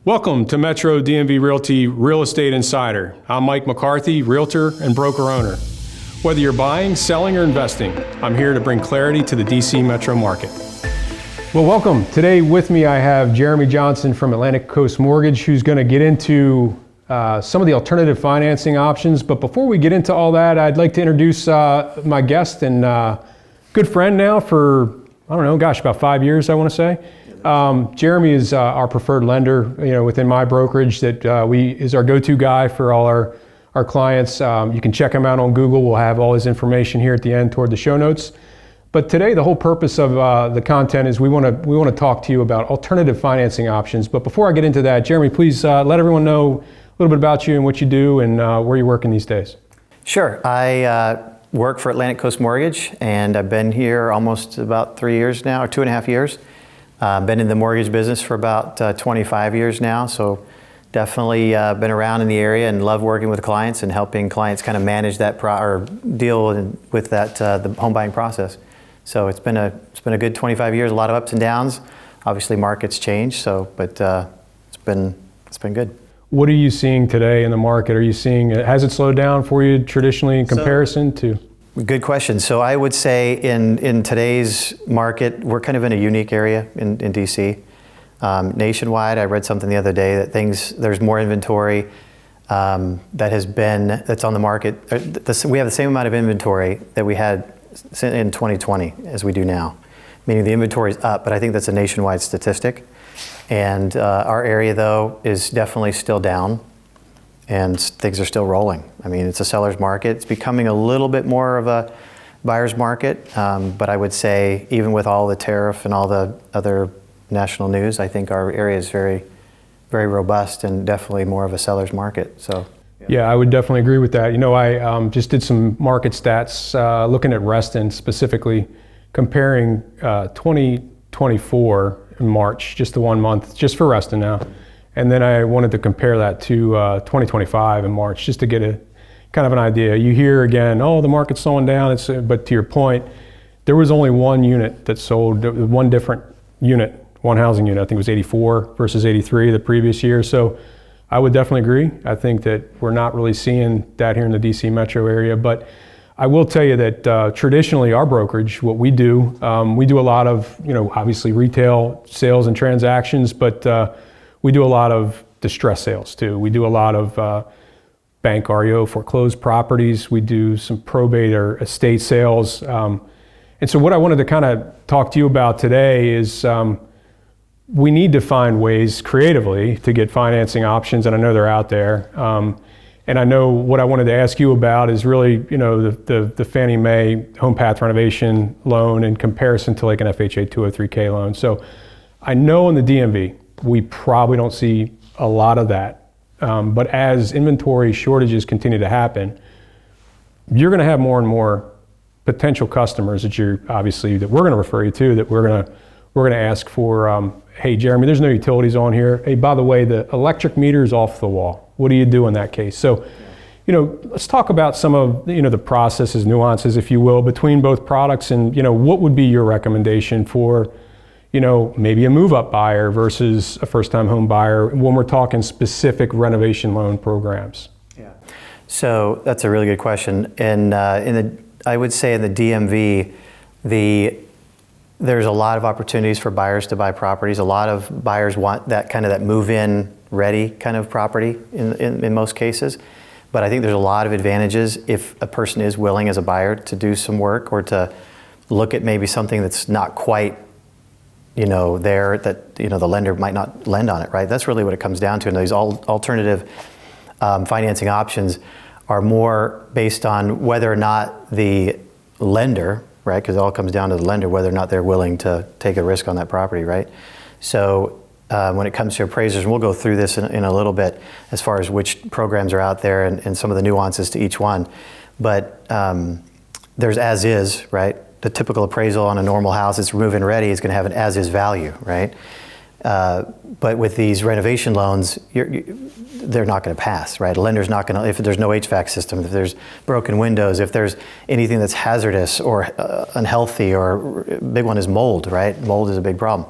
Welcome to Metro DMV Realty Real Estate Insider. I'm Mike McCarthy, realtor and broker owner. Whether you're buying, selling, or investing, I'm here to bring clarity to the DC Metro market. Well, welcome. Today with me I have Jeremy Johnson from Atlantic Coast Mortgage, who's going to get into some of the alternative financing options. But before we get into all that, I'd like to introduce my guest and good friend now for, about 5 years, I want to say. Jeremy is our preferred lender, within my brokerage that is our go-to guy for all our clients. You can check him out on Google. We'll have all his information here at the end toward the show notes. But today, the whole purpose of the content is we want to talk to you about alternative financing options. But before I get into that, Jeremy, please let everyone know a little bit about you and what you do and where you're working these days. Sure. I work for Atlantic Coast Mortgage, and I've been here almost about 3 years now, or 2.5 years. Been in the mortgage business for about 25 years now, so definitely been around in the area and love working with clients and helping clients kind of manage that or deal with that the home buying process. So it's been a good 25 years, a lot of ups and downs. Obviously, markets change, but it's been good. What are you seeing today in the market? Are you seeing has it slowed down for you traditionally in comparison to? Good question. So I would say in today's market, we're kind of in a unique area in DC. Nationwide, I read something the other day that there's more inventory that's on the market. We have the same amount of inventory that we had in 2020 as we do now, meaning the inventory is up, but I think that's a nationwide statistic. And our area, though, is definitely still down. And things are still rolling. I mean, it's a seller's market. It's becoming a little bit more of a buyer's market, but I would say even with all the tariff and all the other national news, I think our area is very, very robust and definitely more of a seller's market. So, yeah, I would definitely agree with that. I just did some market stats looking at Reston specifically, comparing 2024 in March, just the 1 month, just for Reston now. And then I wanted to compare that to 2025 in March, just to get a kind of an idea. You hear again, the market's slowing down. But to your point, there was only one unit that sold, one different unit, one housing unit. I think it was 84 versus 83 the previous year. So I would definitely agree. I think that we're not really seeing that here in the DC metro area. But I will tell you that traditionally our brokerage, what we do a lot of, obviously retail sales and transactions, but we do a lot of distress sales too. We do a lot of bank REO foreclosed properties. We do some probate or estate sales. And so what I wanted to kind of talk to you about today is we need to find ways creatively to get financing options, and I know they're out there. And I know what I wanted to ask you about is really, the Fannie Mae home path renovation loan in comparison to like an FHA 203K loan. So I know in the DMV, we probably don't see a lot of that. But as inventory shortages continue to happen, you're going to have more and more potential customers that we're going to refer you to, that we're going to ask for, hey, Jeremy, there's no utilities on here. Hey, by the way, the electric meter is off the wall. What do you do in that case? So, let's talk about some of, the processes, nuances, if you will, between both products and, what would be your recommendation for maybe a move-up buyer versus a first-time home buyer when we're talking specific renovation loan programs? Yeah. So that's a really good question. And I would say in the DMV, there's a lot of opportunities for buyers to buy properties. A lot of buyers want that move-in ready kind of property in most cases. But I think there's a lot of advantages if a person is willing as a buyer to do some work or to look at maybe something that's not quite there, that the lender might not lend on it, right? That's really what it comes down to. And these alternative financing options are more based on whether or not the lender, right? Because it all comes down to the lender, whether or not they're willing to take a risk on that property, right? So when it comes to appraisers, and we'll go through this in a little bit as far as which programs are out there and some of the nuances to each one. But there's as is, right? The typical appraisal on a normal house that's move-in ready is going to have an as-is value, right? But with these renovation loans, they're not going to pass, right? A lender's not going to, if there's no HVAC system, if there's broken windows, if there's anything that's hazardous or unhealthy, or a big one is mold, right? Mold is a big problem.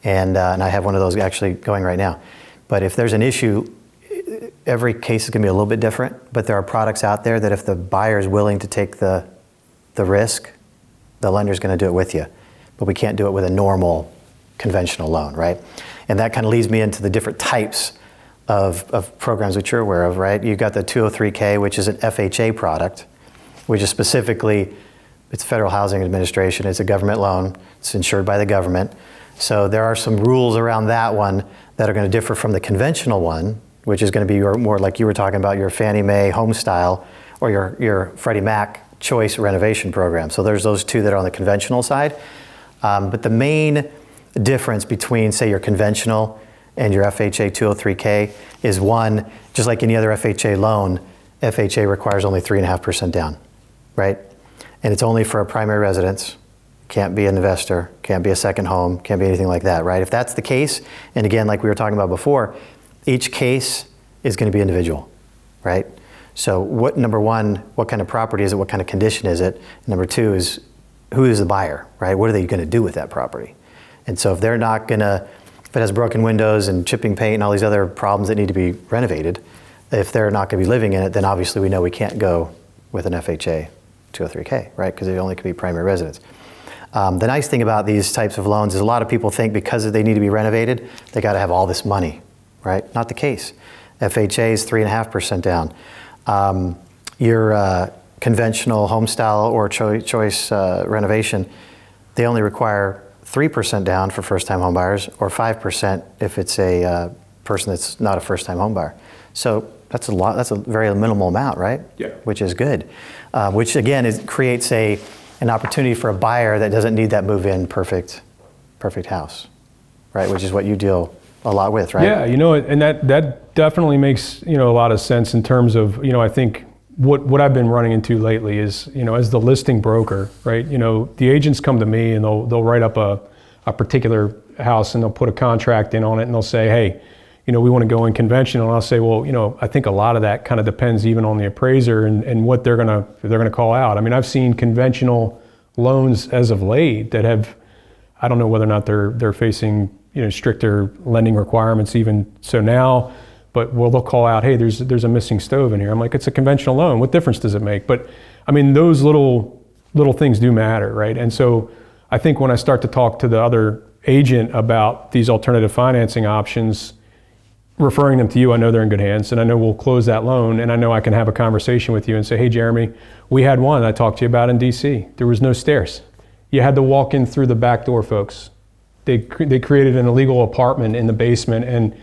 And I have one of those actually going right now. But if there's an issue, every case is going to be a little bit different. But there are products out there that if the buyer is willing to take the risk, the lender's going to do it with you. But we can't do it with a normal conventional loan, right? And that kind of leads me into the different types of programs that you're aware of, right? You've got the 203K, which is an FHA product, which is specifically, it's Federal Housing Administration, it's a government loan, it's insured by the government. So there are some rules around that one that are going to differ from the conventional one, which is going to be more like you were talking about, your Fannie Mae HomeStyle or your Freddie Mac Choice renovation program. So there's those two that are on the conventional side. But the main difference between, say, your conventional and your FHA 203K is one, just like any other FHA loan, FHA requires only 3.5% down, right? And it's only for a primary residence. Can't be an investor, can't be a second home, can't be anything like that, right? If that's the case, and again, like we were talking about before, each case is going to be individual, right? So number one, what kind of property is it? What kind of condition is it? Number two is, who is the buyer, right? What are they going to do with that property? And so if they're not going to, if it has broken windows and chipping paint and all these other problems that need to be renovated, if they're not going to be living in it, then obviously we know we can't go with an FHA 203K, right? Because it only can be primary residence. The nice thing about these types of loans is a lot of people think because they need to be renovated, they got to have all this money, right? Not the case. FHA is 3.5% down. Your conventional HomeStyle or choice renovation, they only require 3% down for first-time home buyers, or 5% if it's a person that's not a first-time home buyer. So that's a lot. That's a very minimal amount, right? Yeah. Which is good. Which again creates an opportunity for a buyer that doesn't need that move-in perfect house, right? Which is what you deal a lot with, right? Yeah, and that definitely makes a lot of sense in terms of I think what I've been running into lately is as the listing broker, right? The agents come to me and they'll write up a particular house and they'll put a contract in on it and they'll say, hey, we want to go in conventional. And I'll say, well, I think a lot of that kind of depends even on the appraiser and what they're gonna call out. I mean, I've seen conventional loans as of late that have, I don't know whether or not they're facing stricter lending requirements even so now, but they'll call out, hey, there's a missing stove in here. I'm like, it's a conventional loan. What difference does it make? But I mean, those little things do matter, right? And so I think when I start to talk to the other agent about these alternative financing options, referring them to you, I know they're in good hands, and I know we'll close that loan, and I know I can have a conversation with you and say, hey, Jeremy, we had one I talked to you about in DC. There was no stairs. You had to walk in through the back door, folks. They created an illegal apartment in the basement, and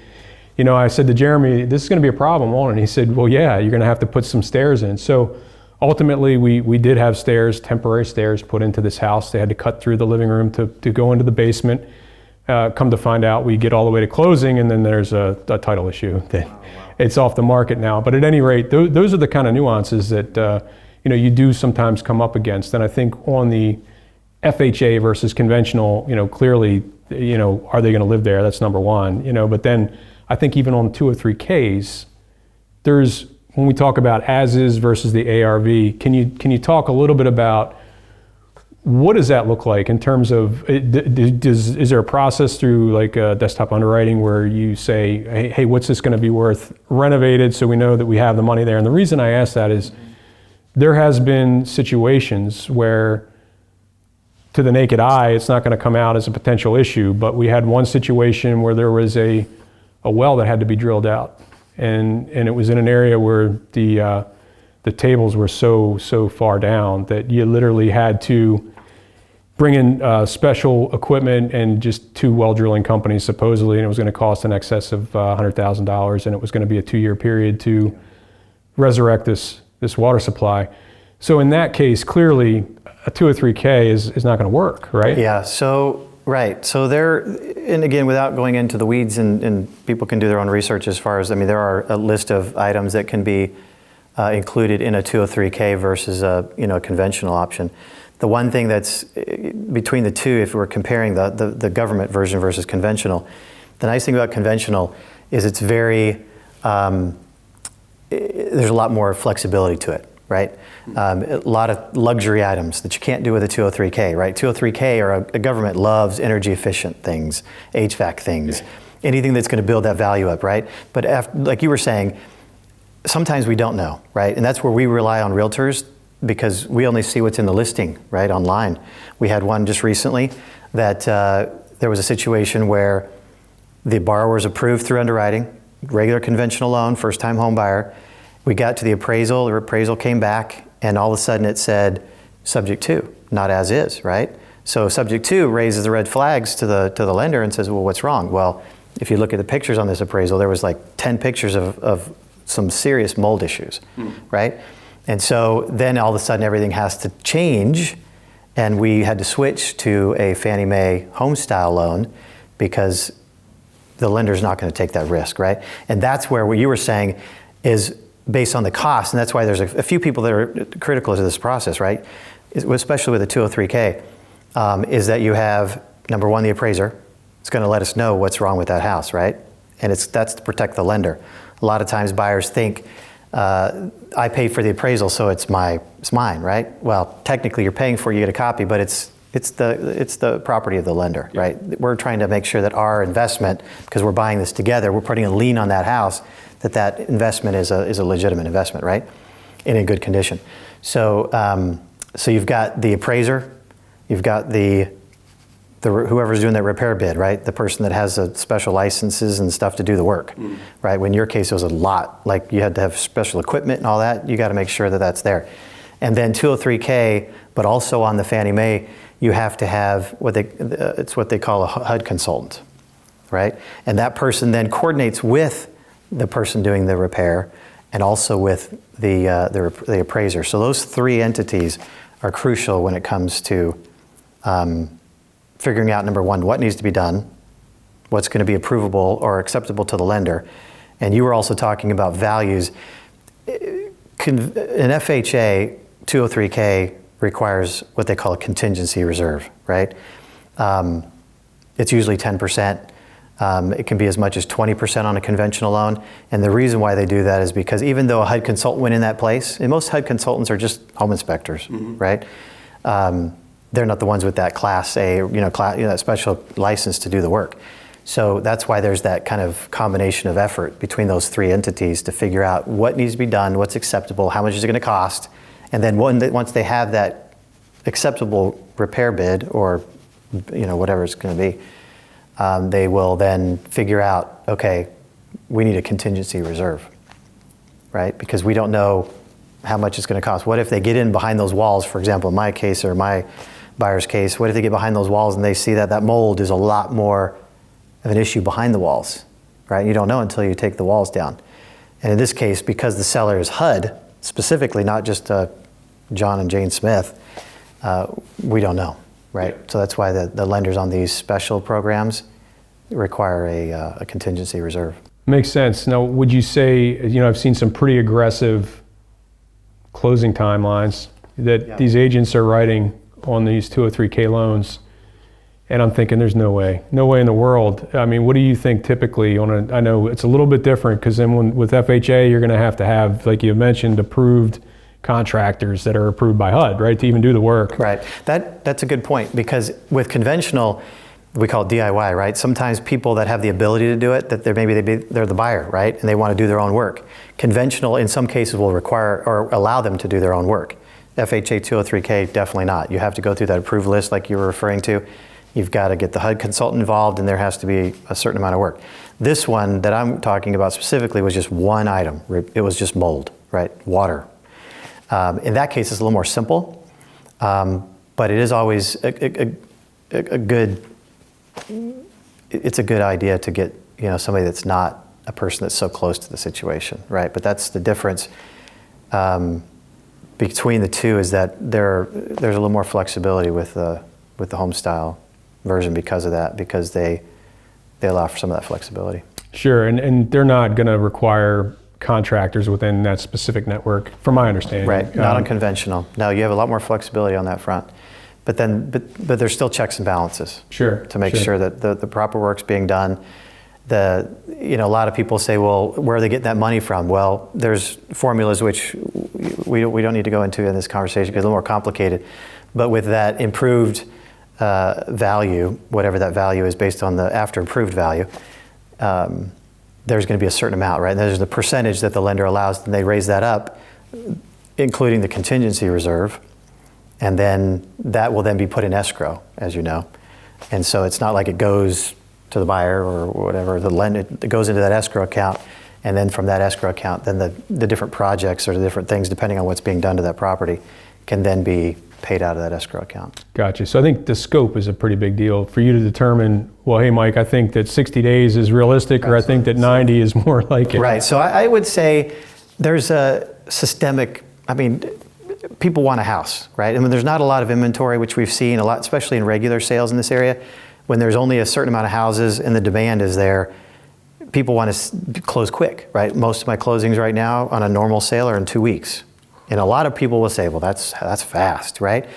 I said to Jeremy, this is going to be a problem, won't it? And he said, well, yeah, you're going to have to put some stairs in. So ultimately, we did have stairs, temporary stairs put into this house. They had to cut through the living room to go into the basement. Come to find out, we get all the way to closing, and then there's a title issue. It's off the market now. But at any rate, those are the kind of nuances that you do sometimes come up against. And I think on the FHA versus conventional, clearly, are they going to live there? That's number one. But then I think even on 203Ks, when we talk about as is versus the ARV, can you talk a little bit about what does that look like in terms of, is there a process through like desktop underwriting where you say, hey, what's this going to be worth renovated so we know that we have the money there? And the reason I ask that is there has been situations where to the naked eye, it's not going to come out as a potential issue, but we had one situation where there was a well that had to be drilled out. And it was in an area where the tables were so far down that you literally had to bring in special equipment and just two well drilling companies supposedly, and it was going to cost in excess of $100,000, and it was going to be a 2-year period to resurrect this water supply. So in that case, clearly a 203K is not going to work, right? Yeah. So right. So there, and again, without going into the weeds, and people can do their own research as far as, there are a list of items that can be included in a 203K versus a conventional option. The one thing that's between the two, if we're comparing the government version versus conventional, the nice thing about conventional is it's very, there's a lot more flexibility to it, right? A lot of luxury items that you can't do with a 203K, right? 203K or a government loves energy efficient things, HVAC things. anything that's going to build that value up, right? But like you were saying, sometimes we don't know, right? And that's where we rely on realtors, because we only see what's in the listing, right, online. We had one just recently that there was a situation where the borrower was approved through underwriting, regular conventional loan, first-time home buyer. We got to the appraisal came back, and all of a sudden it said subject to, not as is, right? So subject to raises the red flags to the lender and says, well, what's wrong? Well, if you look at the pictures on this appraisal, there was like 10 pictures of some serious mold issues, right? And so then all of a sudden everything has to change, and we had to switch to a Fannie Mae HomeStyle loan because the lender's not going to take that risk, right? And that's where what you were saying is based on the cost, and that's why there's a few people that are critical to this process, right? Especially with the 203K, is that you have, number one, the appraiser. It's going to let us know what's wrong with that house, right? And that's to protect the lender. A lot of times buyers think, I paid for the appraisal, so it's mine, right? Well, technically you're paying for it, you get a copy, but it's the property of the lender, right? We're trying to make sure that our investment, because we're buying this together, we're putting a lien on that house, that investment is a legitimate investment, right? In a good condition. So so you've got the appraiser, you've got the whoever's doing that repair bid, right? The person that has the special licenses and stuff to do the work, right? When in your case it was a lot, like you had to have special equipment and all that, you got to make sure that that's there. And then 203K, but also on the Fannie Mae, you have to have it's what they call a HUD consultant, right? And that person then coordinates with the person doing the repair and also with the appraiser. So those three entities are crucial when it comes to figuring out, number one, what needs to be done, what's going to be approvable or acceptable to the lender. And you were also talking about values. An FHA 203K requires what they call a contingency reserve, right? It's usually 10%. It can be as much as 20% on a conventional loan. And the reason why they do that is because even though a HUD consultant went in that place, and most HUD consultants are just home inspectors, right? They're not the ones with that Class A, that special license to do the work. So that's why there's that kind of combination of effort between those three entities to figure out what needs to be done, what's acceptable, how much is it going to cost, and then once they have that acceptable repair bid or whatever it's going to be, they will then figure out, okay, we need a contingency reserve, right? Because we don't know how much it's going to cost. What if they get in behind those walls, for example, in my case or my buyer's case, what if they get behind those walls and they see that mold is a lot more of an issue behind the walls, right? You don't know until you take the walls down. And in this case, because the seller is HUD, specifically, not just John and Jane Smith, we don't know, right? Yeah. So that's why the lenders on these special programs require a contingency reserve. Makes sense. Now, would you say, I've seen some pretty aggressive closing timelines that these agents are writing on these 203K loans, and I'm thinking there's no way in the world. I mean, what do you think typically I know it's a little bit different because then with FHA, you're going to have, like you mentioned, approved contractors that are approved by HUD, right, to even do the work. Right. That's a good point, because with conventional, we call it DIY, right? Sometimes people that have the ability to do it, that they're the buyer, right? And they want to do their own work. Conventional, in some cases, will require or allow them to do their own work. FHA 203K, definitely not. You have to go through that approved list like you were referring to. You've got to get the HUD consultant involved, and there has to be a certain amount of work. This one that I'm talking about specifically was just one item. It was just mold, right? Water. In that case, it's a little more simple, but it is always a good idea to get somebody that's not a person that's so close to the situation, right? But that's the difference between the two, is that there's a little more flexibility with the HomeStyle version because of that, because they allow for some of that flexibility. Sure, and they're not going to require contractors within that specific network, from my understanding. Right, not unconventional. No, you have a lot more flexibility on that front. But there's still checks and balances. Sure. To make sure that the proper work's being done. A lot of people say, well, where are they getting that money from? Well, there's formulas which we don't need to go into in this conversation because it's a little more complicated. But with that improved value, whatever that value is based on the after improved value, there's going to be a certain amount, right? And there's the percentage that the lender allows, and they raise that up, including the contingency reserve, and then that will then be put in escrow, as you know. And so it's not like it goes to the buyer or whatever, the lender, it goes into that escrow account, and then from that escrow account, then the different projects or the different things, depending on what's being done to that property, can then be paid out of that escrow account. Gotcha. So I think the scope is a pretty big deal for you to determine, well, hey, Mike, I think that 60 days is realistic, or I think that 90 is more like it. Right. So I would say there's a systemic, I mean, people want a house, right? I mean, there's not a lot of inventory, which we've seen a lot, especially in regular sales in this area. When there's only a certain amount of houses and the demand is there, people want to close quick, right? Most of my closings right now on a normal sale are in 2 weeks. And a lot of people will say, well, that's fast, right?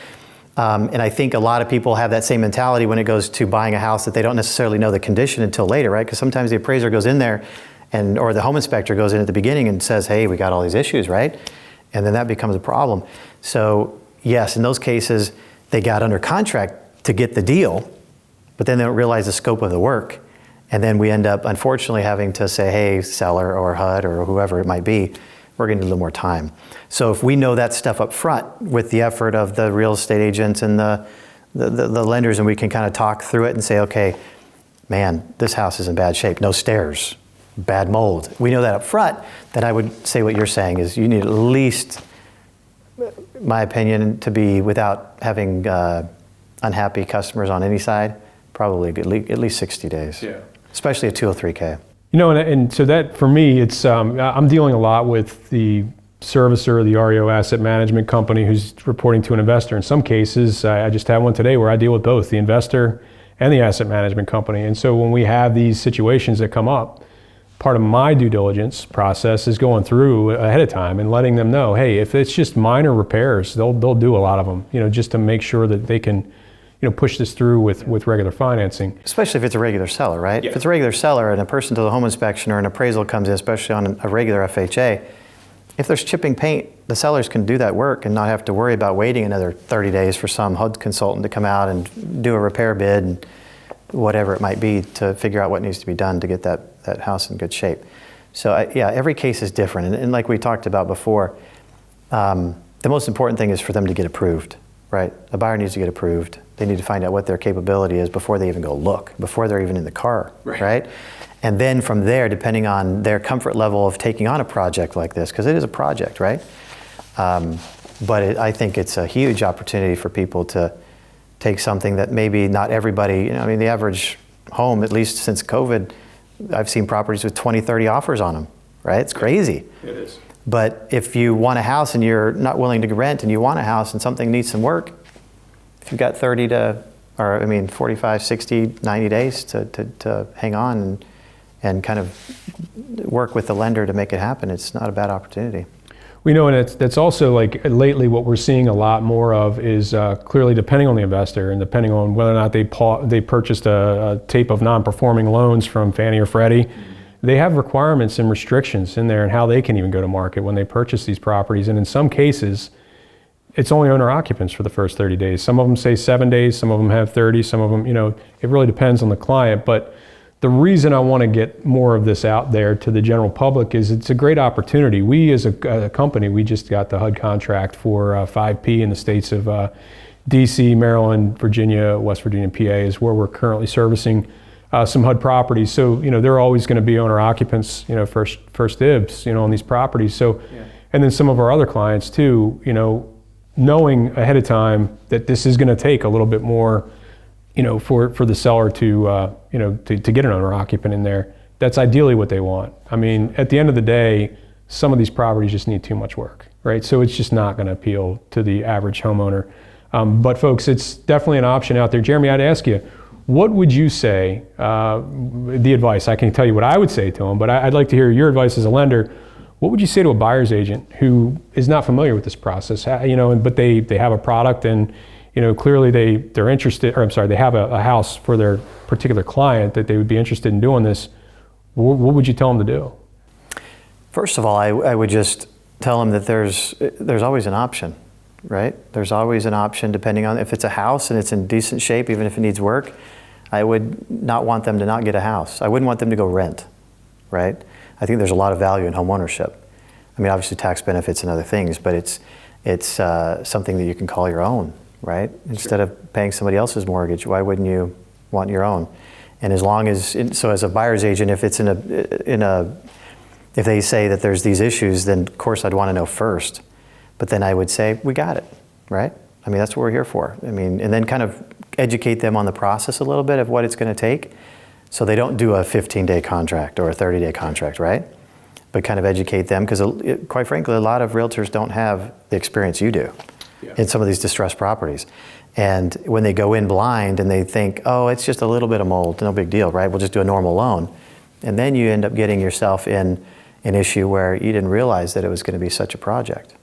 And I think a lot of people have that same mentality when it goes to buying a house, that they don't necessarily know the condition until later, right? Because sometimes the appraiser goes in there or the home inspector goes in at the beginning and says, hey, we got all these issues, right? And then that becomes a problem. So yes, in those cases, they got under contract to get the deal, but then they don't realize the scope of the work. And then we end up, unfortunately, having to say, hey, seller or HUD or whoever it might be, we're going to need a little more time. So if we know that stuff up front with the effort of the real estate agents and the lenders, and we can kind of talk through it and say, okay, man, this house is in bad shape, no stairs, bad mold. We know that up front, then I would say what you're saying is you need at least, my opinion, to be, without having unhappy customers on any side, probably at least 60 days, yeah. Especially a 203K. You know, and so that, for me, it's, I'm dealing a lot with the servicer, the REO asset management company who's reporting to an investor. In some cases, I just had one today where I deal with both the investor and the asset management company. And so when we have these situations that come up, part of my due diligence process is going through ahead of time and letting them know, hey, if it's just minor repairs, they'll do a lot of them, you know, just to make sure that they can, you know, push this through with regular financing. Especially if it's a regular seller, right? Yeah. If it's a regular seller and a person to the home inspection or an appraisal comes in, especially on a regular FHA, if there's chipping paint, the sellers can do that work and not have to worry about waiting another 30 days for some HUD consultant to come out and do a repair bid and whatever it might be to figure out what needs to be done to get that house in good shape. So yeah, every case is different. And like we talked about before, the most important thing is for them to get approved, right? A buyer needs to get approved. They need to find out what their capability is before they even go look, before they're even in the car, right? And then from there, depending on their comfort level of taking on a project like this, because it is a project, right? But I think it's a huge opportunity for people to take something that maybe not everybody, you know, I mean, the average home, at least since COVID, I've seen properties with 20, 30 offers on them, right? It's crazy. It is. But if you want a house and you're not willing to rent and you want a house and something needs some work, if you've got 45, 60, 90 days to hang on and kind of work with the lender to make it happen, it's not a bad opportunity. We know, and that's also, like, lately what we're seeing a lot more of is clearly, depending on the investor and depending on whether or not they purchased a tape of non-performing loans from Fannie or Freddie, they have requirements and restrictions in there and how they can even go to market when they purchase these properties. And in some cases, it's only owner-occupants for the first 30 days. Some of them say 7 days, some of them have 30, some of them, you know, it really depends on the client. But the reason I want to get more of this out there to the general public is it's a great opportunity. We, as a company, we just got the HUD contract for 5P in the states of DC, Maryland, Virginia, West Virginia, and PA is where we're currently servicing some HUD properties. So, you know, they're always going to be owner-occupants, you know, first dibs, you know, on these properties. So, yeah. And then some of our other clients too, you know, knowing ahead of time that this is going to take a little bit more, you know, for the seller to, you know, to get an owner-occupant in there. That's ideally what they want. I mean, at the end of the day, some of these properties just need too much work, right? So it's just not going to appeal to the average homeowner. But folks, it's definitely an option out there. Jeremy, I'd ask you, what would you say, the advice? I can tell you what I would say to them, but I'd like to hear your advice as a lender. What would you say to a buyer's agent who is not familiar with this process, you know, but they have a product and, you know, clearly they're interested, or I'm sorry, they have a house for their particular client that they would be interested in doing this. What would you tell them to do? First of all, I would just tell them that there's always an option, right? There's always an option depending on if it's a house and it's in decent shape, even if it needs work. I would not want them to not get a house. I wouldn't want them to go rent, right? I think there's a lot of value in home ownership. I mean, obviously tax benefits and other things, but it's something that you can call your own, right? Instead of paying somebody else's mortgage, why wouldn't you want your own? And as long as, so as a buyer's agent, if it's if they say that there's these issues, then of course I'd want to know first. But then I would say, we got it, right? I mean, that's what we're here for. I mean, and then kind of educate them on the process a little bit of what it's going to take. So they don't do a 15-day contract or a 30-day contract, right? But kind of educate them, because quite frankly, a lot of realtors don't have the experience you do in some of these distressed properties. And when they go in blind and they think, oh, it's just a little bit of mold, no big deal, right? We'll just do a normal loan. And then you end up getting yourself in an issue where you didn't realize that it was going to be such a project.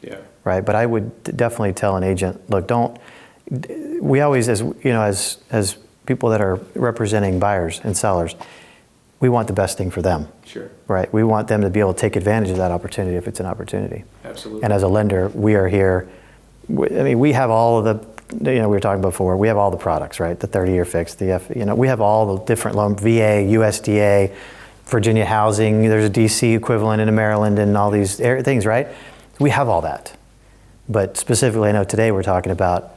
Yeah. Right? But I would definitely tell an agent, look, we always, as you know, as people that are representing buyers and sellers, we want the best thing for them. Sure. Right? We want them to be able to take advantage of that opportunity if it's an opportunity. Absolutely. And as a lender, we are here. I mean, we have all of the, we were talking before, we have all the products, right? The 30-year fixed, we have all the different loan, VA, USDA, Virginia housing, there's a DC equivalent in Maryland and all these things, right? We have all that. But specifically, I know today we're talking about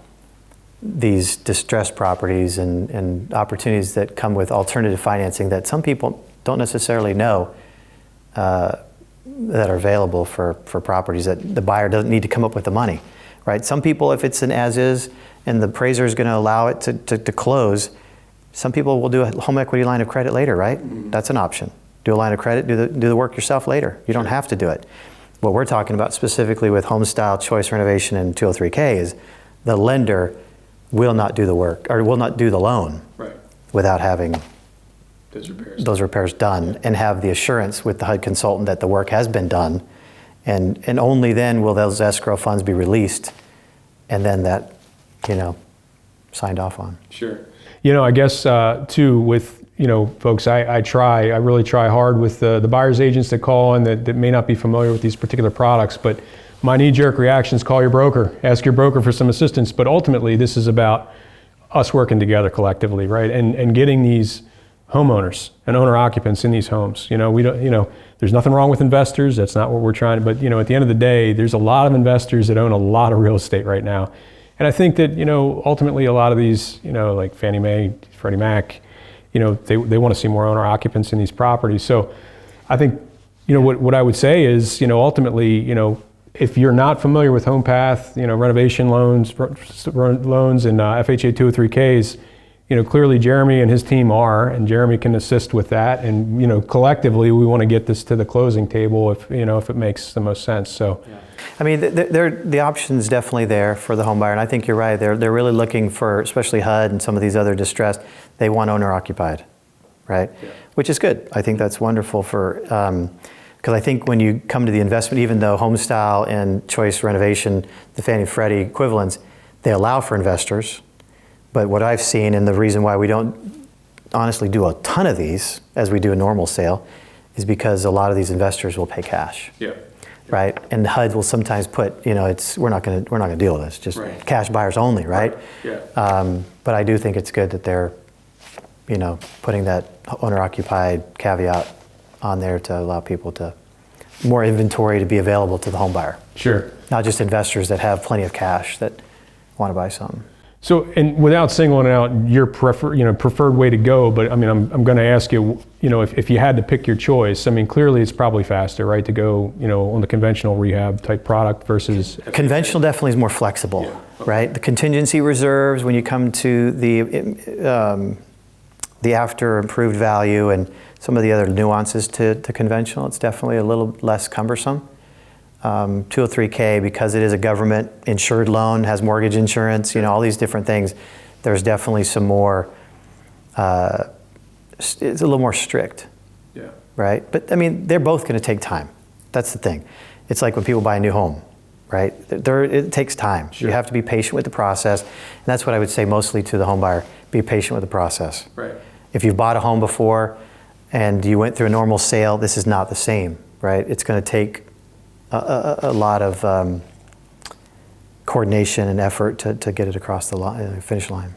these distressed properties and opportunities that come with alternative financing that some people don't necessarily know that are available for properties that the buyer doesn't need to come up with the money, right? Some people, if it's an as-is and the appraiser is going to allow it to close, some people will do a home equity line of credit later, right? Mm-hmm. That's an option. Do a line of credit, do the work yourself later. You don't have to do it. What we're talking about specifically with HomeStyle, choice renovation, and 203K is the lender will not do the work or will not do the loan without having those repairs done and have the assurance with the HUD consultant that the work has been done, and only then will those escrow funds be released, and then that signed off on. Sure. I guess too with folks, I really try hard with the buyer's agents that call and that may not be familiar with these particular products, but my knee-jerk reaction is call your broker, ask your broker for some assistance. But ultimately, this is about us working together collectively, right? And getting these homeowners and owner-occupants in these homes. We don't, there's nothing wrong with investors. That's not what we're trying to. But at the end of the day, there's a lot of investors that own a lot of real estate right now, and I think that ultimately a lot of these, like Fannie Mae, Freddie Mac, they want to see more owner-occupants in these properties. So I think what I would say is ultimately if you're not familiar with HomePath, renovation loans and FHA 203Ks, clearly Jeremy and his team are, and Jeremy can assist with that. And collectively, we want to get this to the closing table if it makes the most sense. So, yeah. I mean, the option's definitely there for the home buyer, and I think you're right. They're really looking for, especially HUD and some of these other distressed. They want owner occupied, right? Yeah. Which is good. I think that's wonderful for. Because I think when you come to the investment, even though HomeStyle and choice renovation, the Fannie and Freddie equivalents, they allow for investors. But what I've seen, and the reason why we don't honestly do a ton of these as we do a normal sale, is because a lot of these investors will pay cash. Yeah. Right, and HUD will sometimes put, we're not going to deal with this, just cash buyers only, right? Yeah. But I do think it's good that they're, putting that owner-occupied caveat on there to allow people to more inventory to be available to the home buyer. Sure. Not just investors that have plenty of cash that want to buy something. So, and without singling out your preferred way to go, but I mean, I'm going to ask you, if you had to pick your choice, I mean, clearly it's probably faster, right, to go, on the conventional rehab type product versus conventional. Definitely is more flexible, right? The contingency reserves when you come to the after improved value and some of the other nuances to conventional, it's definitely a little less cumbersome. 203K, because it is a government insured loan, has mortgage insurance, all these different things, there's definitely some more, it's a little more strict, right? But I mean, they're both going to take time. That's the thing. It's like when people buy a new home, right? It takes time. Sure. You have to be patient with the process. And that's what I would say mostly to the home buyer, be patient with the process. Right. If you've bought a home before and you went through a normal sale, this is not the same, right? It's going to take a lot of coordination and effort to get it across the finish line.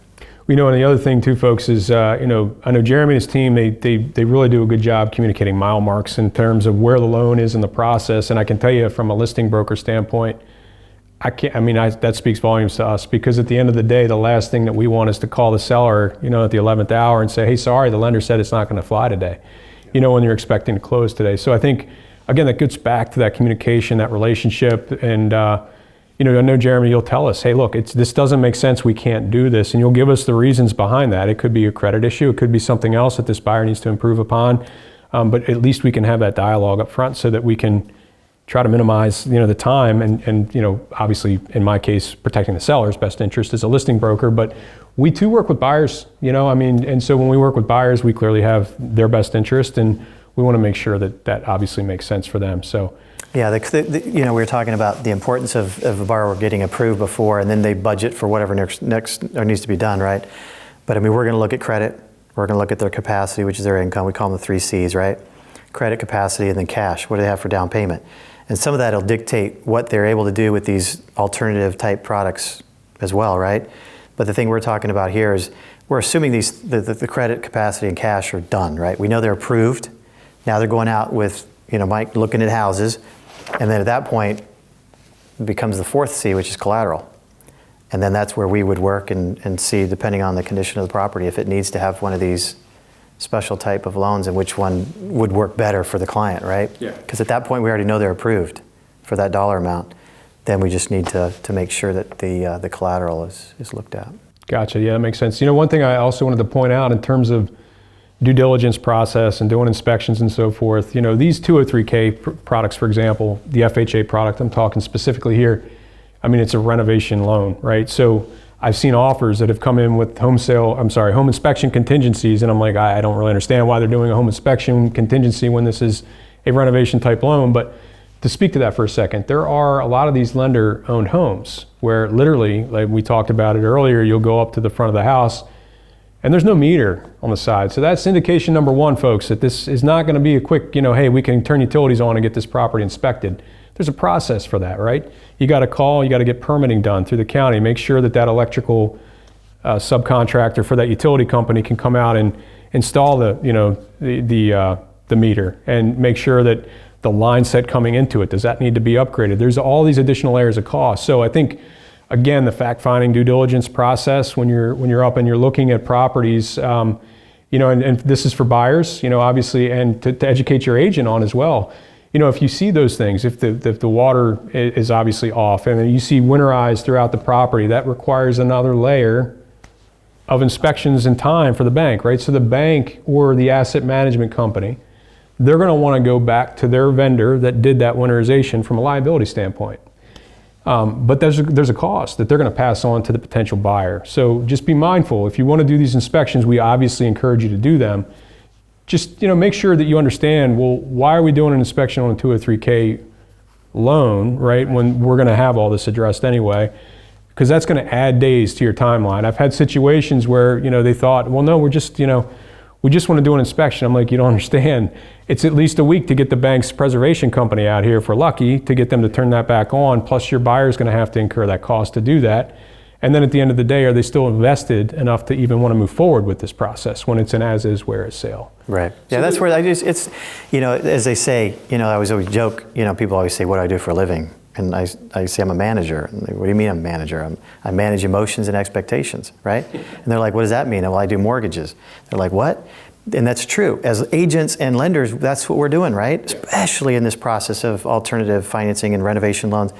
You know, and the other thing too, folks, is I know Jeremy and his team, they really do a good job communicating mile marks in terms of where the loan is in the process. And I can tell you from a listing broker standpoint, that speaks volumes to us, because at the end of the day, the last thing that we want is to call the seller, at the 11th hour and say, hey, sorry, the lender said it's not going to fly today, when you're expecting to close today. So I think, again, that gets back to that communication, that relationship. And, I know, Jeremy, you'll tell us, hey, look, this doesn't make sense. We can't do this. And you'll give us the reasons behind that. It could be a credit issue. It could be something else that this buyer needs to improve upon. But at least we can have that dialogue up front so that we can try to minimize, the time and obviously in my case, protecting the seller's best interest as a listing broker. But we too work with buyers, and so when we work with buyers, we clearly have their best interest, and we want to make sure that obviously makes sense for them. So. Yeah, we were talking about the importance of a borrower getting approved before, and then they budget for whatever next or needs to be done, right? But we're going to look at credit, we're going to look at their capacity, which is their income. We call them the 3 C's, right? Credit, capacity, and then cash. What do they have for down payment? And some of that will dictate what they're able to do with these alternative type products as well, right? But the thing we're talking about here is we're assuming the credit, capacity, and cash are done, right? We know they're approved. Now they're going out with, Mike looking at houses. And then at that point, it becomes the 4th C, which is collateral. And then that's where we would work and see, depending on the condition of the property, if it needs to have one of these special type of loans and which one would work better for the client, right? Yeah. Because at that point, we already know they're approved for that dollar amount. Then we just need to make sure that the collateral is looked at. Gotcha. Yeah, that makes sense. One thing I also wanted to point out in terms of due diligence process and doing inspections and so forth, these 203K products, for example, the FHA product, I'm talking specifically here, it's a renovation loan, right? So I've seen offers that have come in with home inspection contingencies, and I'm like, I don't really understand why they're doing a home inspection contingency when this is a renovation type loan. But to speak to that for a second, there are a lot of these lender-owned homes where literally, like we talked about it earlier, you'll go up to the front of the house and there's no meter on the side. So that's indication number one, folks, that this is not going to be a quick, hey, we can turn utilities on and get this property inspected. There's a process for that, right? You got to call, you got to get permitting done through the county, make sure that electrical subcontractor for that utility company can come out and install the meter and make sure that the line set coming into it, does that need to be upgraded? There's all these additional layers of cost. So I think, again, the fact-finding due diligence process when you're up and you're looking at properties, and this is for buyers, obviously, and to educate your agent on as well. If you see those things, if the water is obviously off, and then you see winterized throughout the property, that requires another layer of inspections and time for the bank, right? So the bank or the asset management company, they're going to want to go back to their vendor that did that winterization from a liability standpoint. But there's a cost that they're going to pass on to the potential buyer. So just be mindful. If you want to do these inspections, we obviously encourage you to do them. Just make sure that you understand, well, why are we doing an inspection on a 203K loan, right, when we're going to have all this addressed anyway? Because that's going to add days to your timeline. I've had situations where they thought, well, no, we just want to do an inspection. I'm like, you don't understand. It's at least a week to get the bank's preservation company out here, if we're lucky, to get them to turn that back on. Plus your buyer's going to have to incur that cost to do that. And then at the end of the day, are they still invested enough to even want to move forward with this process when it's an as-is, where-is sale? Right. Yeah, so that's where it's, as they say, I always joke, people always say, what do I do for a living? And I say, I'm a manager. And they, what do you mean I'm a manager? I manage emotions and expectations, right? And they're like, what does that mean? Well, I do mortgages. They're like, what? And that's true. As agents and lenders, that's what we're doing, right? Yeah. Especially in this process of alternative financing and renovation loans.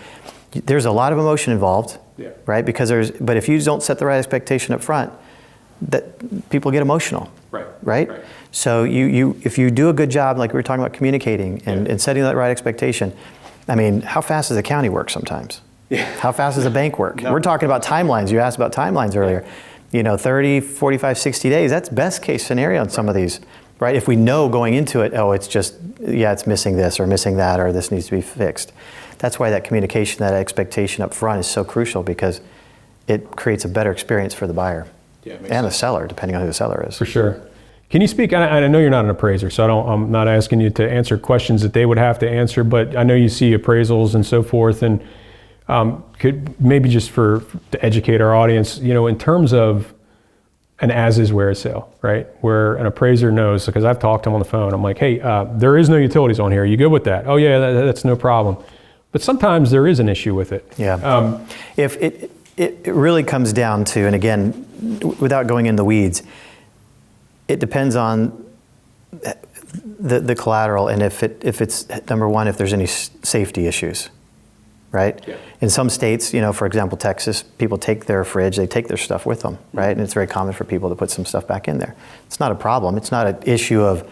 There's a lot of emotion involved, yeah, right? But if you don't set the right expectation up front, that people get emotional, right? So if you do a good job, like we were talking about communicating and setting that right expectation, how fast does the county work sometimes? Yeah. How fast does the bank work? No. We're talking about timelines. You asked about timelines earlier. 30, 45, 60 days, that's best case scenario on some of these, right? If we know going into it, it's missing this or missing that, or this needs to be fixed. That's why that communication, that expectation up front is so crucial, because it creates a better experience for the buyer and the seller, depending on who the seller is. For sure. Can you speak, I know you're not an appraiser, so I'm not asking you to answer questions that they would have to answer, but I know you see appraisals and so forth, and could maybe just to educate our audience, in terms of an as-is where it's sale, right? Where an appraiser knows, because I've talked to them on the phone, I'm like, hey, there is no utilities on here. You good with that? Oh yeah, that's no problem. But sometimes there is an issue with it. Yeah. If it really comes down to, and again, without going in the weeds, it depends on the collateral, and if it's number one, if there's any safety issues, right? Yeah. In some states, for example, Texas, people take their fridge, they take their stuff with them, right? And it's very common for people to put some stuff back in there. It's not a problem. It's not an issue of,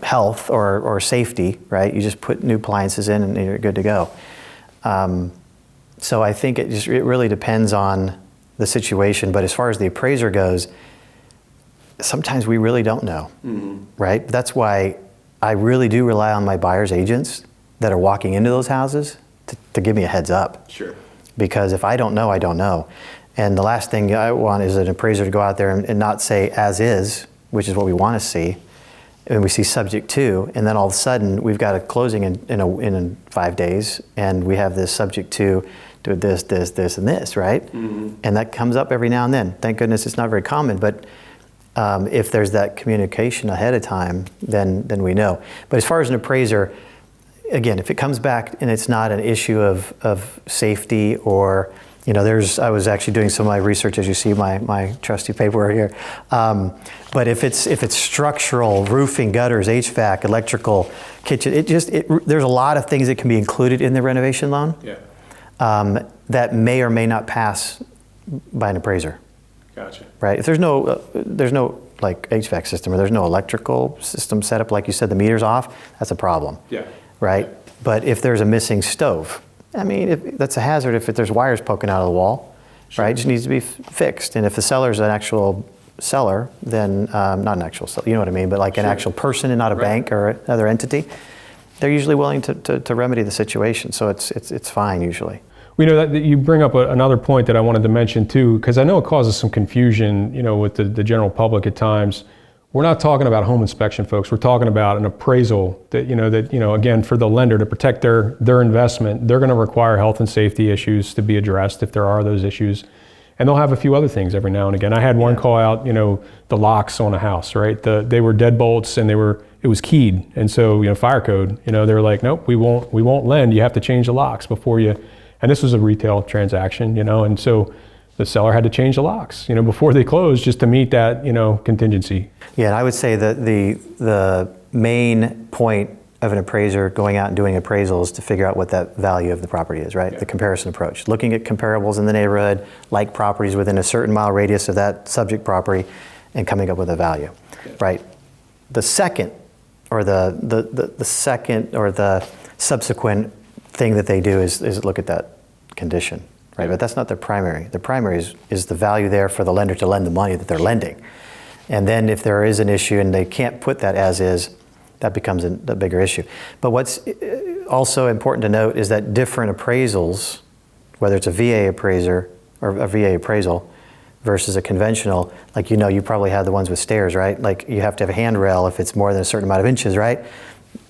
health or safety, right? You just put new appliances in and you're good to go. So I think it really depends on the situation. But as far as the appraiser goes, sometimes we really don't know, right? That's why I really do rely on my buyer's agents that are walking into those houses to give me a heads up. Sure. Because if I don't know, I don't know. And the last thing I want is an appraiser to go out there and not say as is, which is what we want to see, and we see subject to, and then all of a sudden we've got a closing in 5 days, and we have this subject to do this, and this, right? Mm-hmm. And that comes up every now and then. Thank goodness it's not very common, but if there's that communication ahead of time, then we know. But as far as an appraiser, again, if it comes back and it's not an issue of safety or, I was actually doing some of my research, as you see my trusty paperwork here. But if it's structural, roofing, gutters, HVAC, electrical, kitchen, there's a lot of things that can be included in the renovation loan. Yeah. That may or may not pass by an appraiser. Gotcha. Right. If there's no like HVAC system or there's no electrical system set up, like you said, the meter's off, that's a problem. Yeah. Right. Yeah. But if there's a missing stove, I mean, that's a hazard if there's wires poking out of the wall, sure. Right? It just needs to be fixed. And if the seller's an actual seller, then not an actual seller, you know what I mean, but like sure. An actual person and not a bank or another entity, they're usually willing to remedy the situation. So it's fine usually. We know that you bring up another point that I wanted to mention too, because I know it causes some confusion, with the general public at times. We're not talking about home inspection, folks. We're talking about an appraisal that, again, for the lender to protect their investment, they're going to require health and safety issues to be addressed if there are those issues. And they'll have a few other things every now and again. I had one call out, the locks on a house, right? They were deadbolts and it was keyed. And so, fire code, they were like, nope, we won't lend. You have to change the locks before you, and this was a retail transaction, and so the seller had to change the locks, before they closed just to meet that, contingency. Yeah, and I would say that the main point of an appraiser going out and doing appraisals to figure out what that value of the property is, right? Yeah. The comparison approach. Looking at comparables in the neighborhood, like properties within a certain mile radius of that subject property, and coming up with a value, yeah. Right? The second or the second or the subsequent thing that they do is look at that condition. Right, but that's not their primary. Their primary is the value there for the lender to lend the money that they're lending. And then if there is an issue and they can't put that as is, that becomes a bigger issue. But what's also important to note is that different appraisals, whether it's a VA appraiser or a VA appraisal versus a conventional, like you probably have the ones with stairs, right? Like you have to have a handrail if it's more than a certain amount of inches, right?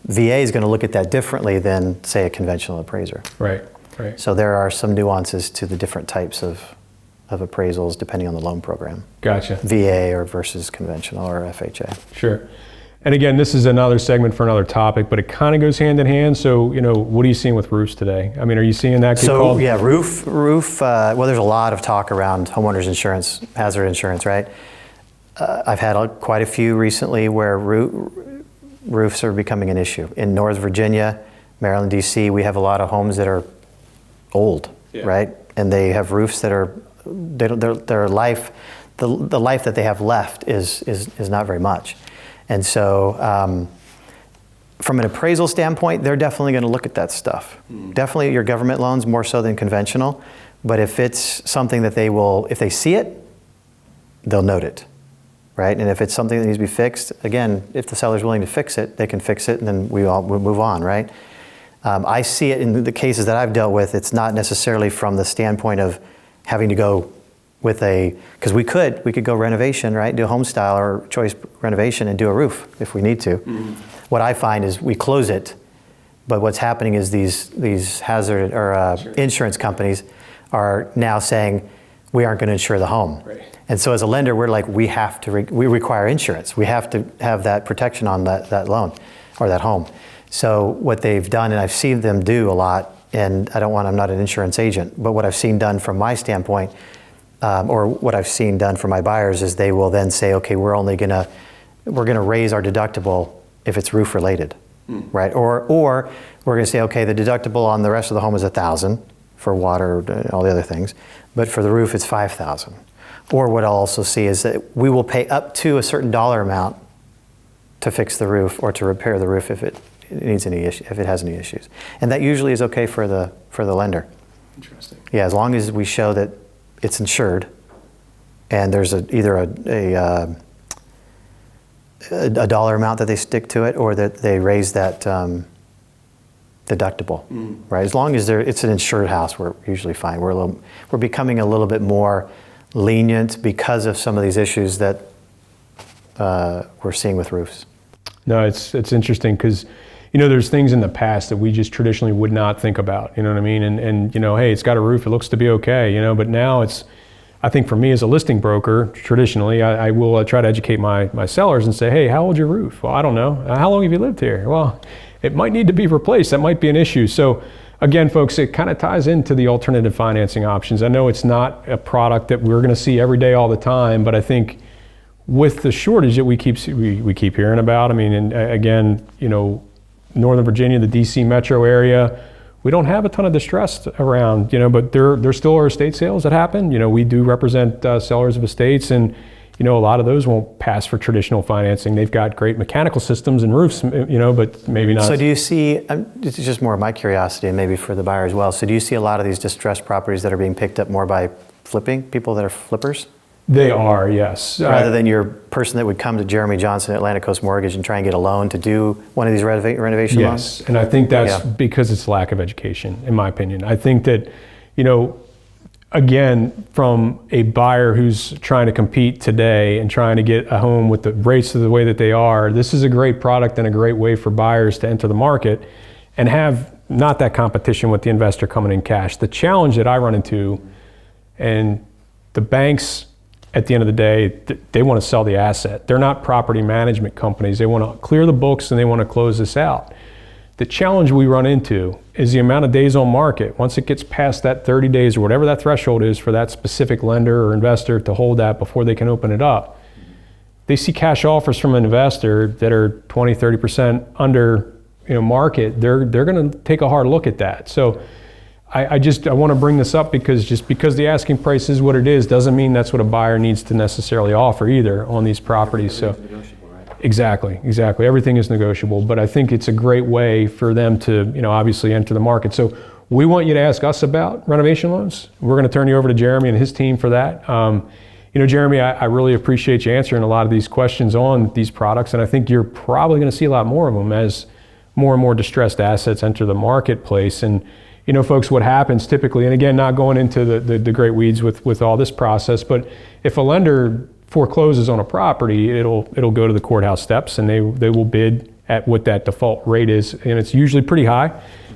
VA is going to look at that differently than, say, a conventional appraiser. Right. Right. So there are some nuances to the different types of appraisals depending on the loan program. Gotcha. VA or versus conventional or FHA. Sure. And again, this is another segment for another topic, but it kind of goes hand in hand. So, what are you seeing with roofs today? I mean, are you seeing that get called? So, yeah, roof. Well, there's a lot of talk around homeowners insurance, hazard insurance, right? I've had quite a few recently where roofs are becoming an issue. In North Virginia, Maryland, DC, we have a lot of homes that are old, yeah. Right? And they have roofs that are, their life, the life that they have left is not very much. And so from an appraisal standpoint, they're definitely going to look at that stuff. Definitely your government loans more so than conventional, but if it's something that if they see it, they'll note it, right? And if it's something that needs to be fixed, again, if the seller's willing to fix it, they can fix it and then we'll move on, right? I see it in the cases that I've dealt with. It's not necessarily from the standpoint of having to go with because we could go renovation, right? Do a HomeStyle or choice renovation and do a roof if we need to. Mm-hmm. What I find is we close it, but what's happening is these hazard or sure. Insurance companies are now saying, we aren't going to insure the home. Right. And so as a lender, we're like, we require insurance. We have to have that protection on that loan or that home. So what they've done, and I've seen them do a lot, and I'm not an insurance agent, but what I've seen done from my standpoint, or what I've seen done for my buyers, is they will then say, okay, we're gonna raise our deductible if it's roof related, right? Or we're gonna say, okay, the deductible on the rest of the home is $1,000 for water, all the other things, but for the roof it's $5,000. Or what I'll also see is that we will pay up to a certain dollar amount to fix the roof or to repair the roof if it needs any issue, if it has any issues, and that usually is okay for the lender. Interesting. Yeah, as long as we show that it's insured, and there's either a dollar amount that they stick to it, or that they raise that deductible, right? As long as it's an insured house, we're usually fine. We're becoming a little bit more lenient because of some of these issues that we're seeing with roofs. No, it's interesting because, there's things in the past that we just traditionally would not think about, you know what I mean? And hey, it's got a roof, it looks to be okay, but now I think for me as a listing broker, traditionally, I will try to educate my sellers and say, hey, how old's your roof? Well, I don't know. How long have you lived here? Well, it might need to be replaced. That might be an issue. So again, folks, it kind of ties into the alternative financing options. I know it's not a product that we're going to see every day all the time, but I think with the shortage that we keep hearing about, and again, Northern Virginia, the DC metro area, we don't have a ton of distress around, but there still are estate sales that happen. We do represent sellers of estates, and a lot of those won't pass for traditional financing. They've got great mechanical systems and roofs, but maybe not. So do you see, this is just more of my curiosity and maybe for the buyer as well, so do you see a lot of these distressed properties that are being picked up more by people that are flippers? They are, yes. Rather than your person that would come to Jeremy Johnson at Atlantic Coast Mortgage and try and get a loan to do one of these renovation loans? Yes, and I think that's because it's lack of education, in my opinion. I think that, again, from a buyer who's trying to compete today and trying to get a home with the rates of the way that they are, this is a great product and a great way for buyers to enter the market and have not that competition with the investor coming in cash. The challenge that I run into, and the banks, at the end of the day, they want to sell the asset. They're not property management companies. They want to clear the books and they want to close this out. The challenge we run into is the amount of days on market. Once it gets past that 30 days or whatever that threshold is for that specific lender or investor to hold that before they can open it up, they see cash offers from an investor that are 20, 30% under market. They're going to take a hard look at that. So I want to bring this up because just because the asking price is what it is doesn't mean that's what a buyer needs to necessarily offer either on these properties. So exactly. Everything is negotiable, but I think it's a great way for them to, obviously enter the market. So we want you to ask us about renovation loans. We're going to turn you over to Jeremy and his team for that. Jeremy, I really appreciate you answering a lot of these questions on these products, and I think you're probably going to see a lot more of them as more and more distressed assets enter the marketplace. And folks, what happens typically, and again, not going into the great weeds with all this process, but if a lender forecloses on a property, it'll go to the courthouse steps, and they will bid at what that default rate is, and it's usually pretty high.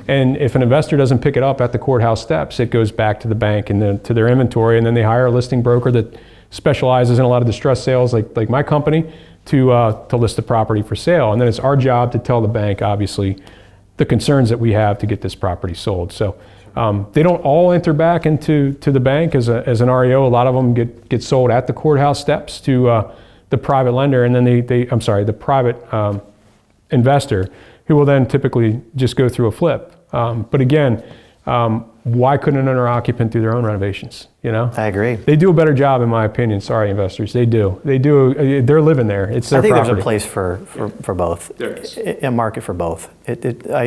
And if an investor doesn't pick it up at the courthouse steps, it goes back to the bank and to their inventory, and then they hire a listing broker that specializes in a lot of distressed sales, like my company, to list the property for sale. And then it's our job to tell the bank, obviously, the concerns that we have to get this property sold. So they don't all enter back into the bank as an REO. A lot of them get sold at the courthouse steps to the private lender, and then the private investor, who will then typically just go through a flip. But again, why couldn't an owner-occupant do their own renovations? I agree. They do a better job, in my opinion. Sorry, investors, they do. They're living there. It's their property. I think there's a place for both. There is a market for both. I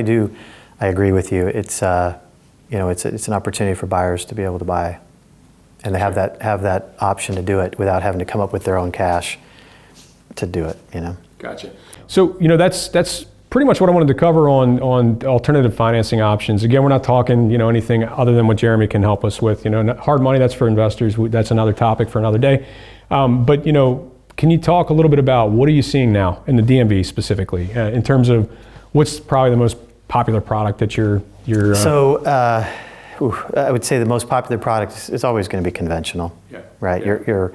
agree with you. It's it's an opportunity for buyers to be able to buy, and they have that option to do it without having to come up with their own cash to do it. Gotcha. So that's pretty much what I wanted to cover on alternative financing options. Again, we're not talking anything other than what Jeremy can help us with. Hard money, that's for investors. That's another topic for another day. But can you talk a little bit about what are you seeing now in the DMV specifically in terms of what's probably the most popular product that you're So I would say the most popular product is always going to be conventional, right? Yeah.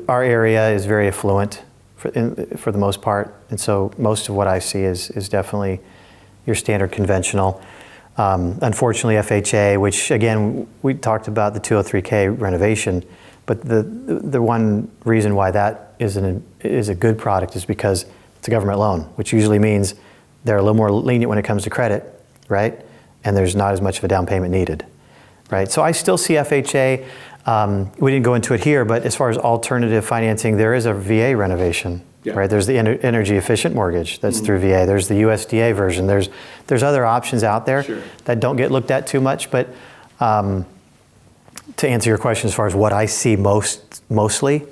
Our area is very affluent for the most part, and so most of what I see is definitely your standard conventional. Unfortunately, FHA, which again, we talked about the 203K renovation, but the one reason why that is a good product is because it's a government loan, which usually means they're a little more lenient when it comes to credit, right? And there's not as much of a down payment needed, right? So I still see FHA. We didn't go into it here, but as far as alternative financing, there is a VA renovation, right? There's the energy efficient mortgage that's through VA. There's the USDA version. There's other options out there that don't get looked at too much. But to answer your question, as far as what I see mostly,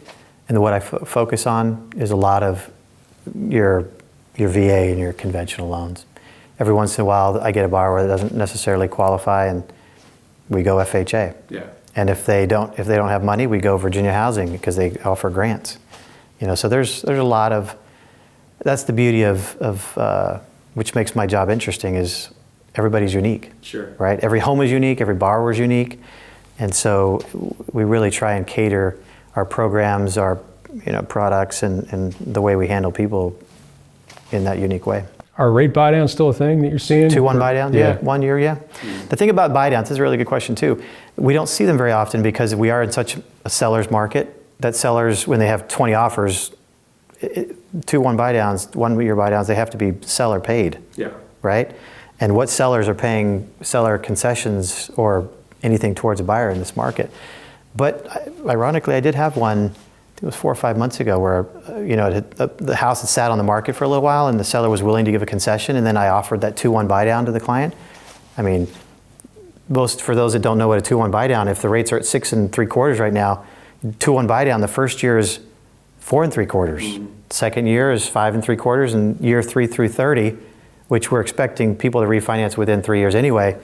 and what I focus on is a lot of your VA and your conventional loans. Every once in a while, I get a borrower that doesn't necessarily qualify, and we go FHA. Yeah. And if they don't have money, we go Virginia Housing because they offer grants. So there's a lot of. That's the beauty of which makes my job interesting is everybody's unique. Sure. Right. Every home is unique. Every borrower is unique, and so we really try and cater our programs, our products, and the way we handle people in that unique way. Are rate buy downs still a thing that you're seeing? 2-1 buy downs, yeah. 1 year, yeah. The thing about buy downs, this is a really good question too. We don't see them very often because we are in such a seller's market that sellers, when they have 20 offers, 2-1 buy downs, 1 year buy downs, they have to be seller paid, right? And what sellers are paying seller concessions or anything towards a buyer in this market. But ironically, I did have one, I think it was 4 or 5 months ago, where the house had sat on the market for a little while, and the seller was willing to give a concession, and then I offered that 2-1 buy down to the client. I mean, for those that don't know what a 2-1 buy down, if the rates are at 6 3/4 right now, 2-1 buy down, the first year is 4 3/4. Second year is 5 3/4, and year 3 through 30, which we're expecting people to refinance within 3 years anyway.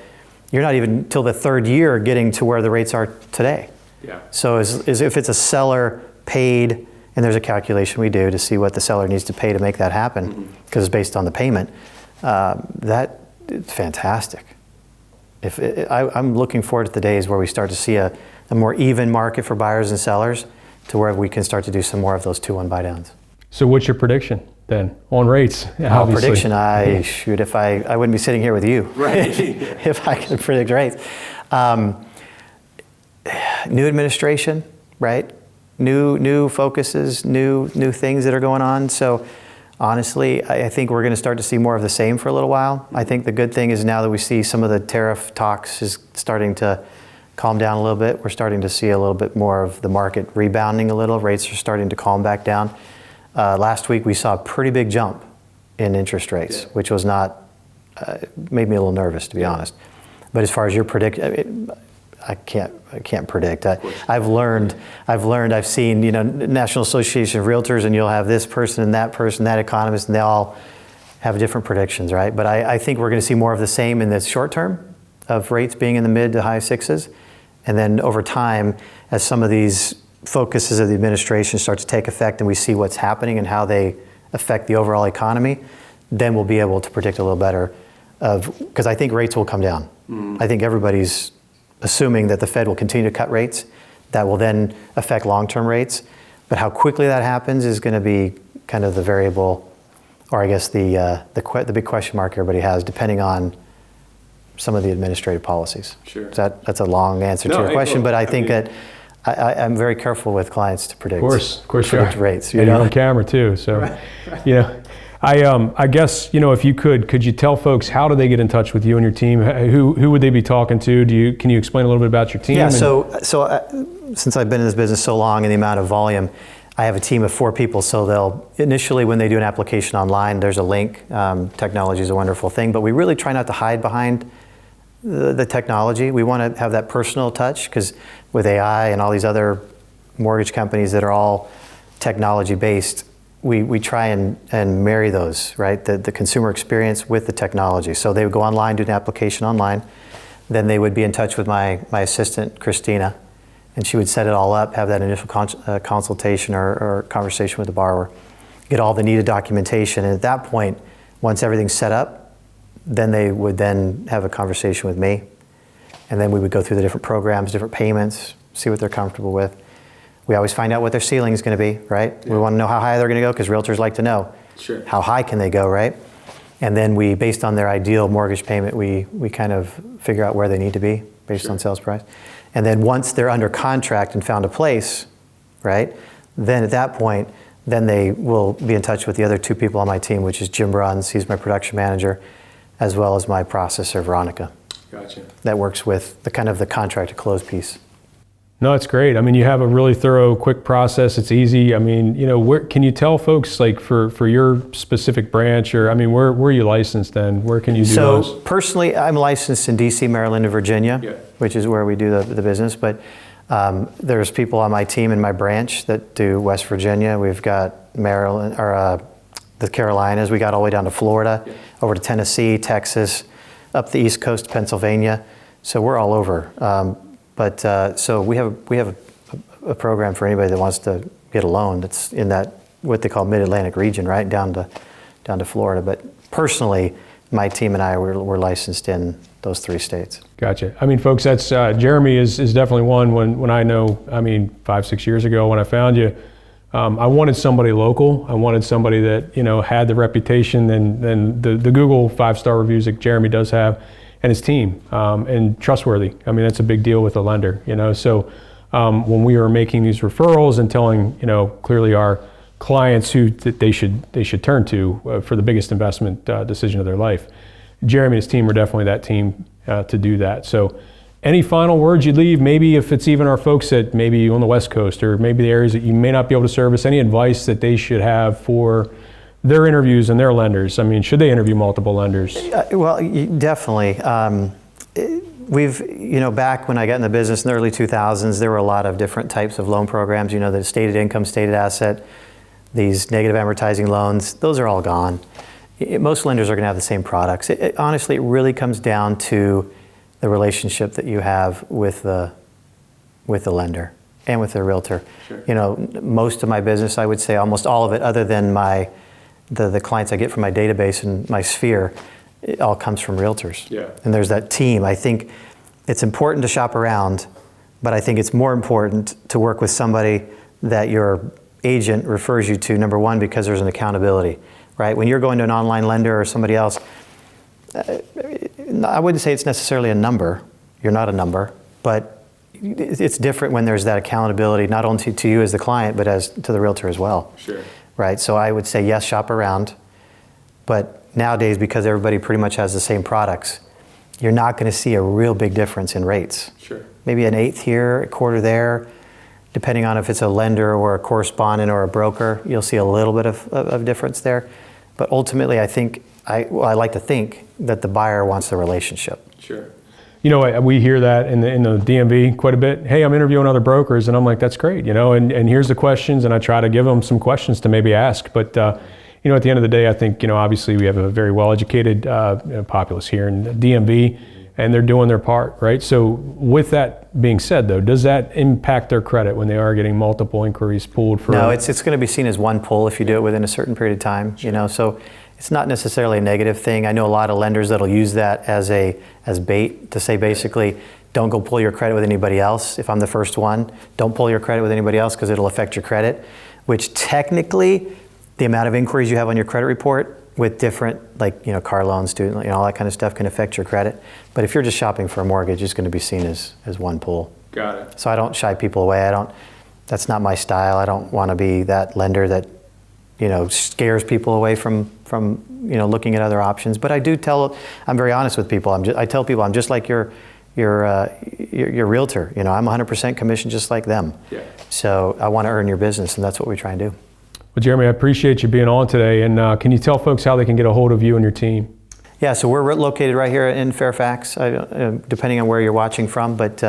You're not even till the third year getting to where the rates are today. Yeah. So as if it's a seller paid, and there's a calculation we do to see what the seller needs to pay to make that happen, because it's based on the payment, that is fantastic. I'm looking forward to the days where we start to see a more even market for buyers and sellers, to where we can start to do some more of those 2-1 buy downs. So what's your prediction then on rates? Prediction, I wouldn't be sitting here with you, right? If I could predict rates. New administration, right? New focuses, new things that are going on. So honestly, I think we're going to start to see more of the same for a little while. I think the good thing is now that we see some of the tariff talks is starting to calm down a little bit. We're starting to see a little bit more of the market rebounding a little. Rates are starting to calm back down. Last week we saw a pretty big jump in interest rates, which was not, made me a little nervous, to be honest. But as far as your prediction, I can't predict. I've seen, National Association of Realtors, and you'll have this person and that economist, and they all have different predictions, right? But I think we're going to see more of the same in the short term, of rates being in the mid to high 6s. And then over time, as some of these focuses of the administration start to take effect and we see what's happening and how they affect the overall economy, then we'll be able to predict a little better because I think rates will come down. I think everybody's assuming that the Fed will continue to cut rates. That will then affect long-term rates. But how quickly that happens is going to be kind of the variable, or I guess the big question mark everybody has, depending on some of the administrative policies. Sure. That's a long answer to your question, but I think that I'm very careful with clients to predict. Of course, predict rates. You're on camera too, so I guess if you could you tell folks how do they get in touch with you and your team? Who would they be talking to? Can you explain a little bit about your team? Yeah. So since I've been in this business so long and the amount of volume, I have a team of 4 people. So they'll initially, when they do an application online, there's a link. Technology is a wonderful thing, but we really try not to hide behind the technology. We want to have that personal touch, because with AI and all these other mortgage companies that are all technology based, we try and marry those, right? The consumer experience with the technology. So they would go online, do an application online, then they would be in touch with my assistant, Christina, and she would set it all up, have that initial consultation or conversation with the borrower, get all the needed documentation, and at that point, once everything's set up, then they would then have a conversation with me. And then we would go through the different programs, different payments, see what they're comfortable with. We always find out what their ceiling is going to be, right? Yeah. We want to know how high they're going to go because realtors like to know. Sure. How high can they go, right? And then we, based on their ideal mortgage payment, we kind of figure out where they need to be based on sales price. And then once they're under contract and found a place, right? Then at that point, then they will be in touch with the other 2 people on my team, which is Jim Bruns, he's my production manager, as well as my processor, Veronica. Gotcha. That works with the kind of the contract to close piece. No, it's great. I mean, you have a really thorough, quick process. It's easy. I mean, you know, where can you tell folks, like for your specific branch, or I mean, where are you licensed then? Where can you do those? So personally, I'm licensed in DC, Maryland, and Virginia, which is where we do the business. But there's people on my team in my branch that do West Virginia. We've got Maryland, or the Carolinas. We got all the way down to Florida, over to Tennessee, Texas, up the East Coast, Pennsylvania. So we're all over. So we have a program for anybody that wants to get a loan that's in that what they call Mid-Atlantic region, right down to Florida. But personally, my team and I we're licensed in those 3 states. Gotcha. I mean, folks, that's Jeremy is definitely one. When I know, I mean, 5-6 years ago when I found you, I wanted somebody local. I wanted somebody that had the reputation and the Google 5-star reviews that Jeremy does have, and his team, and trustworthy. I mean, that's a big deal with a lender, So when we were making these referrals and telling, clearly our clients who they should turn to for the biggest investment decision of their life, Jeremy and his team were definitely that team to do that. So any final words you'd leave, maybe if it's even our folks that maybe on the West Coast or maybe the areas that you may not be able to service, any advice that they should have for their interviews and their lenders? I mean, should they interview multiple lenders? Well, definitely. We've, back when I got in the business in the early 2000s, there were a lot of different types of loan programs, the stated income, stated asset, these negative amortizing loans, those are all gone. Most lenders are going to have the same products. Honestly, it really comes down to the relationship that you have with the lender and with the realtor. Sure. Most of my business, I would say almost all of it, other than the clients I get from my database and my sphere, it all comes from realtors. Yeah. And there's that team. I think it's important to shop around, but I think it's more important to work with somebody that your agent refers you to, number one, because there's an accountability, right? When you're going to an online lender or somebody else, I wouldn't say it's necessarily a number. You're not a number, but it's different when there's that accountability, not only to you as the client, but as to the realtor as well. Sure. Right, so I would say yes, shop around, but nowadays, because everybody pretty much has the same products, you're not going to see a real big difference in rates. Sure. Maybe an eighth here, a quarter there, depending on if it's a lender or a correspondent or a broker, you'll see a little bit of difference there. But ultimately, I like to think that the buyer wants the relationship. Sure. We hear that in the DMV quite a bit. Hey, I'm interviewing other brokers, and I'm like, that's great, and here's the questions, and I try to give them some questions to maybe ask. But, at the end of the day, I think, obviously we have a very well-educated populace here in the DMV, and they're doing their part, right? So with that being said, though, does that impact their credit when they are getting multiple inquiries pulled for? No, it's going to be seen as one pull if you do it within a certain period of time, so it's not necessarily a negative thing. I know a lot of lenders that'll use that as bait to say basically, don't go pull your credit with anybody else. If I'm the first one, don't pull your credit with anybody else because it'll affect your credit, which technically the amount of inquiries you have on your credit report with different, car loans, student, all that kind of stuff can affect your credit. But if you're just shopping for a mortgage, it's going to be seen as one pull. Got it. So I don't shy people away. That's not my style. I don't want to be that lender that scares people away from looking at other options. But I'm very honest with people. I tell people I'm just like your realtor. I'm 100% commission just like them. Yeah. So I want to earn your business, and that's what we try and do. Well, Jeremy, I appreciate you being on today. And can you tell folks how they can get a hold of you and your team? Yeah, so we're located right here in Fairfax, depending on where you're watching from, but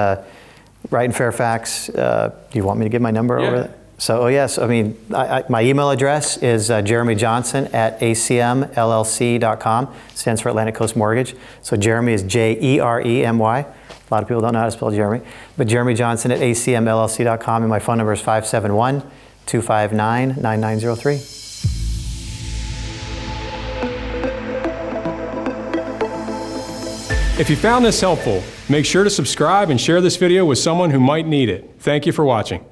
right in Fairfax. Do you want me to give my number over there? So, yes, my email address is jeremyjohnson@acmllc.com. Stands for Atlantic Coast Mortgage. So Jeremy is Jeremy. A lot of people don't know how to spell Jeremy. But Jeremy Johnson at acmllc.com, and my phone number is 571-259-9903. If you found this helpful, make sure to subscribe and share this video with someone who might need it. Thank you for watching.